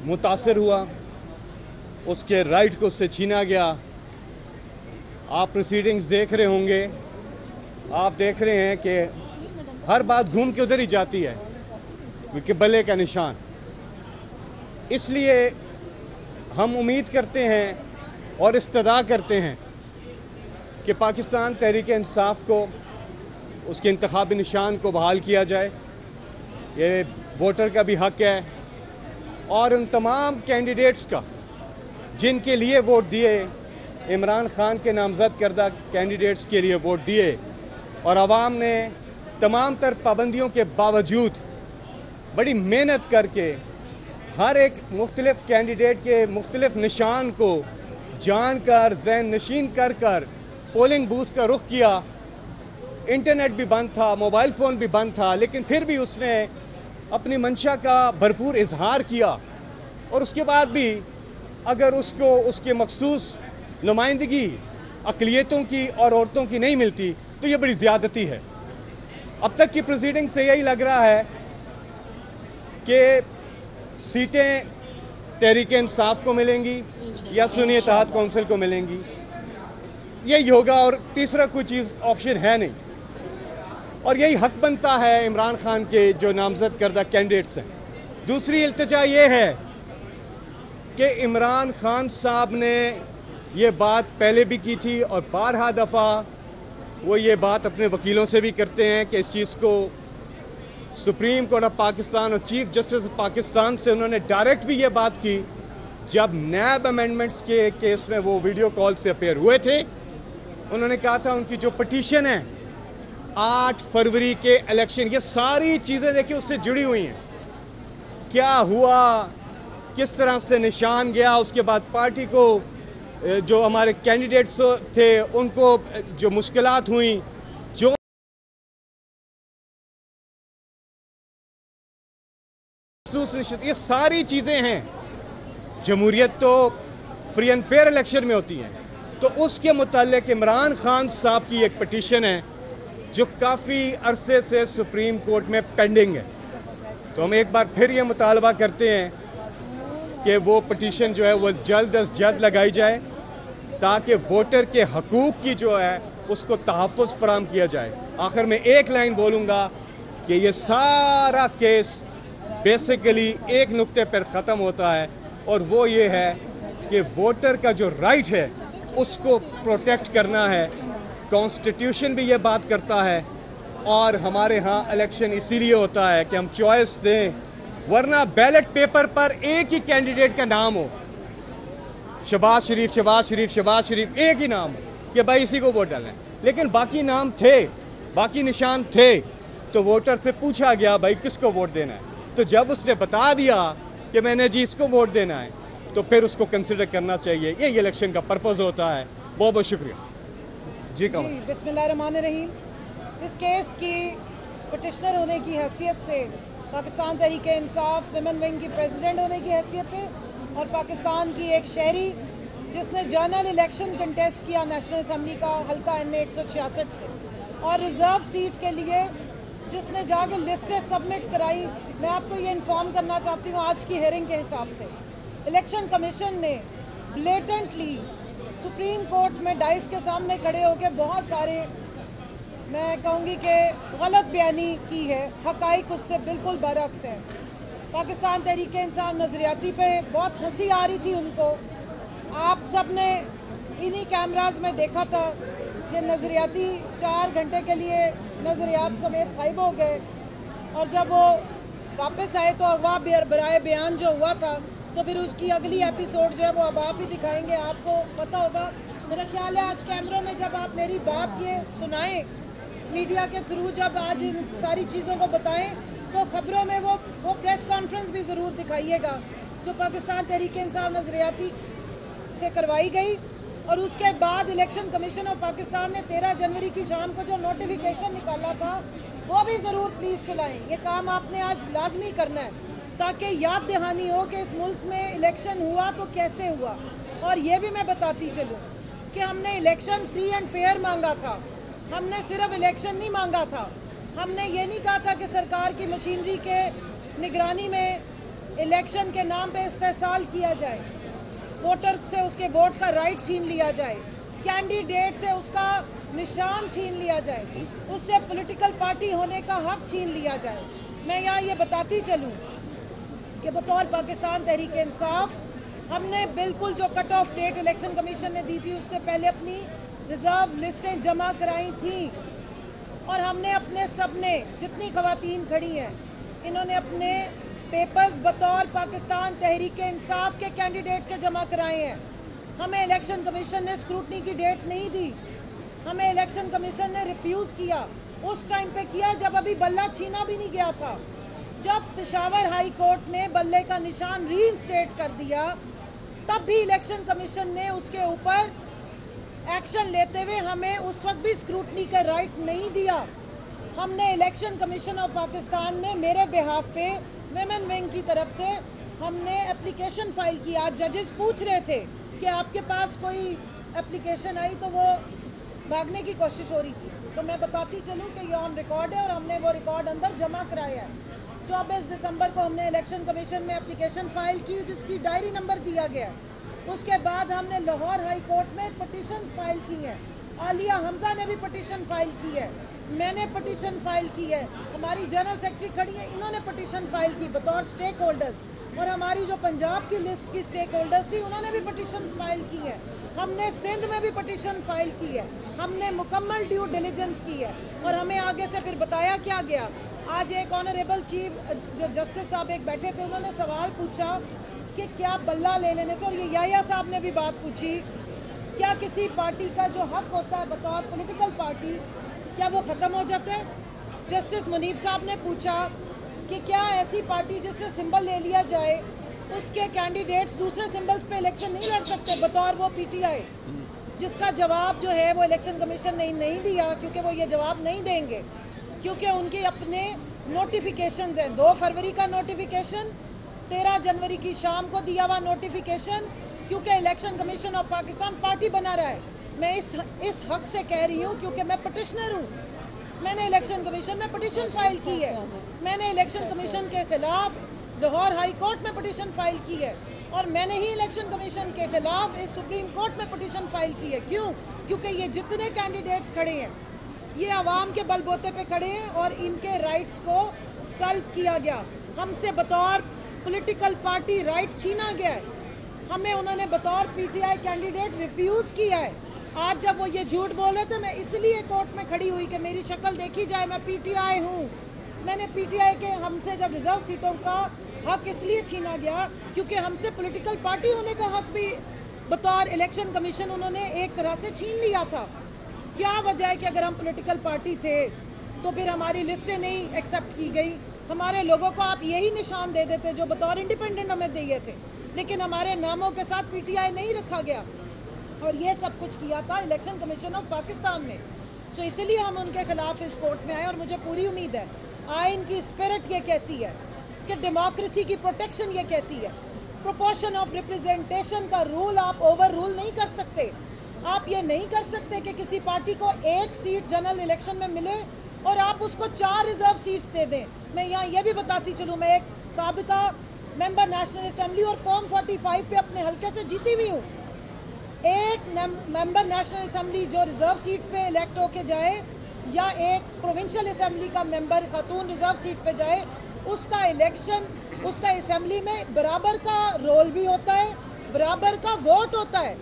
मुतासर हुआ, उसके राइट को उससे छीना गया। आप प्रोसीडिंग्स देख रहे होंगे, आप देख रहे हैं कि हर बात घूम के उधर ही जाती है, क्योंकि बल्ले का निशान। इसलिए हम उम्मीद करते हैं और इस्तदा करते हैं कि पाकिस्तान तहरीक इंसाफ को उसके इंतखाबी निशान को बहाल किया जाए। ये वोटर का भी हक है, और उन तमाम कैंडिडेट्स का जिनके लिए वोट दिए, इमरान खान के नामजद करदा कैंडिडेट्स के लिए वोट दिए, और आवाम ने तमाम तर पाबंदियों के बावजूद बड़ी मेहनत करके हर एक मुख्तलिफ कैंडिडेट के मुख्तलिफ निशान को जानकर ज़हन नशीन कर कर पोलिंग बूथ का रुख किया। इंटरनेट भी बंद था, मोबाइल फ़ोन भी बंद था, लेकिन फिर भी उसने अपनी मंशा का भरपूर इजहार किया। और उसके बाद भी अगर उसको उसके मखसूस नुमाइंदगी अक़लियतों की और औरतों की नहीं मिलती तो ये बड़ी ज़्यादती है। अब तक की प्रोसीडिंग से यही लग रहा है कि सीटें तहरीक इंसाफ को मिलेंगी या सुन्नी इत्तेहाद कौंसिल को मिलेंगी, यही होगा, और तीसरा कोई चीज़ ऑप्शन है नहीं। और यही हक बनता है इमरान खान के जो नामजद करदा कैंडिडेट्स हैं। दूसरी इल्तिजा ये है कि इमरान खान साहब ने ये बात पहले भी की थी और बारहा दफ़ा वो ये बात अपने वकीलों से भी करते हैं कि इस चीज़ को सुप्रीम कोर्ट ऑफ पाकिस्तान और चीफ जस्टिस ऑफ पाकिस्तान से उन्होंने डायरेक्ट भी ये बात की जब नैब अमेंडमेंट्स के केस में वो वीडियो कॉल से अपेयर हुए थे। उन्होंने कहा था उनकी जो पिटीशन है 8 फरवरी के इलेक्शन, ये सारी चीज़ें देखिए उससे जुड़ी हुई हैं। क्या हुआ, किस तरह से निशान गया, उसके बाद पार्टी को जो हमारे कैंडिडेट्स थे उनको जो मुश्किलात हुई, जो ये सारी चीज़ें हैं। जमहूरियत तो फ्री एंड फेयर इलेक्शन में होती है। तो उसके मुताल्लिक इमरान खान साहब की एक पिटीशन है जो काफ़ी अरसे से सुप्रीम कोर्ट में पेंडिंग है। तो हम एक बार फिर ये मुतालबा करते हैं कि वो पिटीशन जो है वो जल्द अज जल्द लगाई जाए ताकि वोटर के हकूक़ की जो है उसको तहफ़्फ़ुज़ फराहम किया जाए। आखिर में एक लाइन बोलूँगा कि ये सारा केस बेसिकली एक नुक्ते पर ख़त्म होता है, और वो ये है कि वोटर का जो राइट है उसको प्रोटेक्ट करना है। कॉन्स्टिट्यूशन भी ये बात करता है, और हमारे यहाँ इलेक्शन इसीलिए होता है कि हम चॉइस दें, वरना बैलेट पेपर पर एक ही कैंडिडेट का नाम हो, शहबाज शरीफ शहबाज शरीफ शहबाज शरीफ, एक ही नाम हो कि भाई इसी को वोट डालें, लेकिन बाकी नाम थे, बाकी निशान थे। तो वोटर से पूछा गया भाई किसको वोट देना है, तो जब उसने बता दिया कि मैंने जी इसको वोट देना है, तो फिर उसको कंसिडर करना चाहिए। ये इलेक्शन का पर्पस होता है। बहुत बहुत शुक्रिया जी। बिस्मिल्लाहिर्रहमानिर्रहीम। इस केस की पिटिशनर होने की हैसियत से, पाकिस्तान तहरीक इंसाफ विमेन विंग की प्रेसिडेंट होने की हैसियत से, और पाकिस्तान की एक शहरी जिसने जनरल इलेक्शन कंटेस्ट किया नेशनल असम्बली का हल्का NA 166 से, और रिजर्व सीट के लिए जिसने जाके लिस्टें सबमिट कराई, मैं आपको ये इन्फॉर्म करना चाहती हूँ आज की हेयरिंग के हिसाब से इलेक्शन कमीशन ने ब्लेटेंटली सुप्रीम कोर्ट में डाइस के सामने खड़े होकर बहुत सारे, मैं कहूँगी कि गलत बयानी की है। हक़ाइक़ उससे बिल्कुल बरअक्स है। पाकिस्तान तहरीक इंसाफ नज़रियाती पे बहुत हंसी आ रही थी उनको। आप सब ने इन्हीं कैमराज में देखा था कि नज़रियाती 4 घंटे के लिए नज़रियात समेत गायब हो गए, और जब वो वापस आए तो अगवा बराए बयान जो हुआ था, तो फिर उसकी अगली एपिसोड जो है वो अब आप ही दिखाएंगे। आपको पता होगा, मेरा ख्याल है आज कैमरों में जब आप मेरी बात ये सुनाएं मीडिया के थ्रू, जब आज इन सारी चीज़ों को बताएं, तो ख़बरों में वो प्रेस कॉन्फ्रेंस भी ज़रूर दिखाइएगा जो पाकिस्तान तहरीक इंसाफ नज़रियाती से करवाई गई। और उसके बाद इलेक्शन कमीशन ऑफ पाकिस्तान ने 13 जनवरी की शाम को जो नोटिफिकेशन निकाला था वो भी ज़रूर प्लीज़ चलाएं। ये काम आपने आज लाजमी करना है ताकि याद दहानी हो कि इस मुल्क में इलेक्शन हुआ तो कैसे हुआ। और ये भी मैं बताती चलूँ कि हमने इलेक्शन फ्री एंड फेयर मांगा था, हमने सिर्फ इलेक्शन नहीं मांगा था। हमने ये नहीं कहा था कि सरकार की मशीनरी के निगरानी में इलेक्शन के नाम पे इस्तेसाल किया जाए, वोटर से उसके वोट का राइट छीन लिया जाए, कैंडिडेट से उसका निशान छीन लिया जाए, उससे पॉलिटिकल पार्टी होने का हक छीन लिया जाए। मैं यहाँ ये बताती चलूँ कि बतौर पाकिस्तान तहरीक इंसाफ हमने बिल्कुल जो cut off date election commission ने दी थी उससे पहले अपनी रिजर्व लिस्टें जमा कराई थी और हमने अपने सबने जितनी खवातीन खड़ी हैं इन्होंने अपने पेपर्स बतौर पाकिस्तान तहरीक इंसाफ के कैंडिडेट के जमा कराए हैं। हमें इलेक्शन कमीशन ने स्क्रूटनी की डेट नहीं दी, हमें इलेक्शन कमीशन ने रिफ्यूज़ किया। उस टाइम पे किया जब अभी बल्ला छीना भी नहीं गया था। जब पेशावर हाई कोर्ट ने बल्ले का निशान रीइंस्टेट कर दिया तब भी इलेक्शन कमीशन ने उसके ऊपर एक्शन लेते हुए हमें उस वक्त भी स्क्रूटनी का राइट नहीं दिया। हमने इलेक्शन कमीशन ऑफ पाकिस्तान में मेरे बिहाफ पे विमेन विंग की तरफ से हमने एप्लीकेशन फाइल की। आज जजेस पूछ रहे थे कि आपके पास कोई एप्लीकेशन आई तो वो भागने की कोशिश हो रही थी, तो मैं बताती चलूँ कि ये ऑन रिकॉर्ड है और हमने वो रिकॉर्ड अंदर जमा कराया है। 24 दिसंबर को हमने इलेक्शन कमीशन में एप्लीकेशन फाइल की जिसकी डायरी नंबर दिया गया है। उसके बाद हमने लाहौर हाई कोर्ट में पिटीशन फाइल की है। आलिया हमजा ने भी पिटीशन फाइल की है, मैंने पिटीशन फाइल की है, हमारी जनरल सेक्रेटरी खड़ी है, इन्होंने पिटीशन फाइल की बतौर स्टेक होल्डर्स, और हमारी जो पंजाब की लिस्ट की स्टेक होल्डर्स थी उन्होंने भी पिटीशन फाइल की है। हमने सिंध में भी पिटीशन फाइल की है, हमने मुकम्मल ड्यू डिलीजेंस की है और हमें आगे से फिर बताया क्या गया। आज एक ऑनरेबल चीफ जो जस्टिस साहब एक बैठे थे उन्होंने सवाल पूछा कि क्या बल्ला ले लेने से, और ये याया साहब ने भी बात पूछी, क्या किसी पार्टी का जो हक होता है बतौर पॉलिटिकल पार्टी क्या वो ख़त्म हो जाता है। जस्टिस मुनीब साहब ने पूछा कि क्या ऐसी पार्टी जिससे सिंबल ले लिया जाए उसके कैंडिडेट्स दूसरे सिंबल्स पे इलेक्शन नहीं लड़ सकते बतौर वो पीटीआई, जिसका जवाब जो है वो इलेक्शन कमीशन ने नहीं दिया क्योंकि वो ये जवाब नहीं देंगे क्योंकि उनके अपने नोटिफिकेशंस हैं। 2 फरवरी का नोटिफिकेशन, 13 जनवरी की शाम को दिया हुआ नोटिफिकेशन, क्योंकि election commission of Pakistan party बना रहा है। मैं इस हक से कह रही हूँ क्योंकि मैं पिटिशनर हूँ, मैंने इलेक्शन कमीशन में पिटीशन फाइल की है, मैंने इलेक्शन कमीशन के खिलाफ लाहौर हाई कोर्ट में पिटीशन फाइल की है और मैंने ही इलेक्शन कमीशन के खिलाफ इस सुप्रीम कोर्ट में पिटीशन फाइल की है। क्यों? क्योंकि ये जितने कैंडिडेट्स खड़े हैं ये आवाम के बलबूते पे खड़े हैं और इनके राइट्स को सल्ब किया गया, हमसे बतौर पॉलिटिकल पार्टी राइट छीना गया है, हमें उन्होंने बतौर पीटीआई कैंडिडेट रिफ्यूज़ किया है। आज जब वो ये झूठ बोल रहे थे मैं इसलिए कोर्ट में खड़ी हुई कि मेरी शक्ल देखी जाए, मैं पीटीआई हूँ। मैंने पीटीआई के हमसे जब रिजर्व सीटों का हक इसलिए छीना गया क्योंकि हमसे पॉलिटिकल पार्टी होने का हक भी बतौर इलेक्शन कमीशन उन्होंने एक तरह से छीन लिया था। क्या वजह है कि अगर हम पॉलिटिकल पार्टी थे तो फिर हमारी लिस्टें नहीं एक्सेप्ट की गई, हमारे लोगों को आप यही निशान दे देते जो बतौर इंडिपेंडेंट हमें दिए थे, लेकिन हमारे नामों के साथ पीटीआई नहीं रखा गया और ये सब कुछ किया था इलेक्शन कमीशन ऑफ पाकिस्तान ने। सो इसलिए हम उनके खिलाफ इस कोर्ट में आए और मुझे पूरी उम्मीद है आइन की स्पिरिट ये कहती है कि डेमोक्रेसी की प्रोटेक्शन ये कहती है प्रोपोर्शन ऑफ रिप्रेजेंटेशन का रूल आप ओवर रूल नहीं कर सकते। आप ये नहीं कर सकते कि किसी पार्टी को 1 सीट जनरल इलेक्शन में मिले और आप उसको 4 रिजर्व सीट्स दे दें। मैं यहाँ ये भी बताती चलूँ, मैं एक साबिका मेंबर नेशनल असेंबली और फॉर्म 45 पे अपने हल्के से जीती हुई हूँ। एक मेंबर नेशनल असेंबली जो रिजर्व सीट पे इलेक्ट होके जाए या एक प्रोविंशियल असेंबली का मेंबर खातून रिजर्व सीट पे जाए, उसका इलेक्शन उसका असेंबली में बराबर का रोल भी होता है, बराबर का वोट होता है।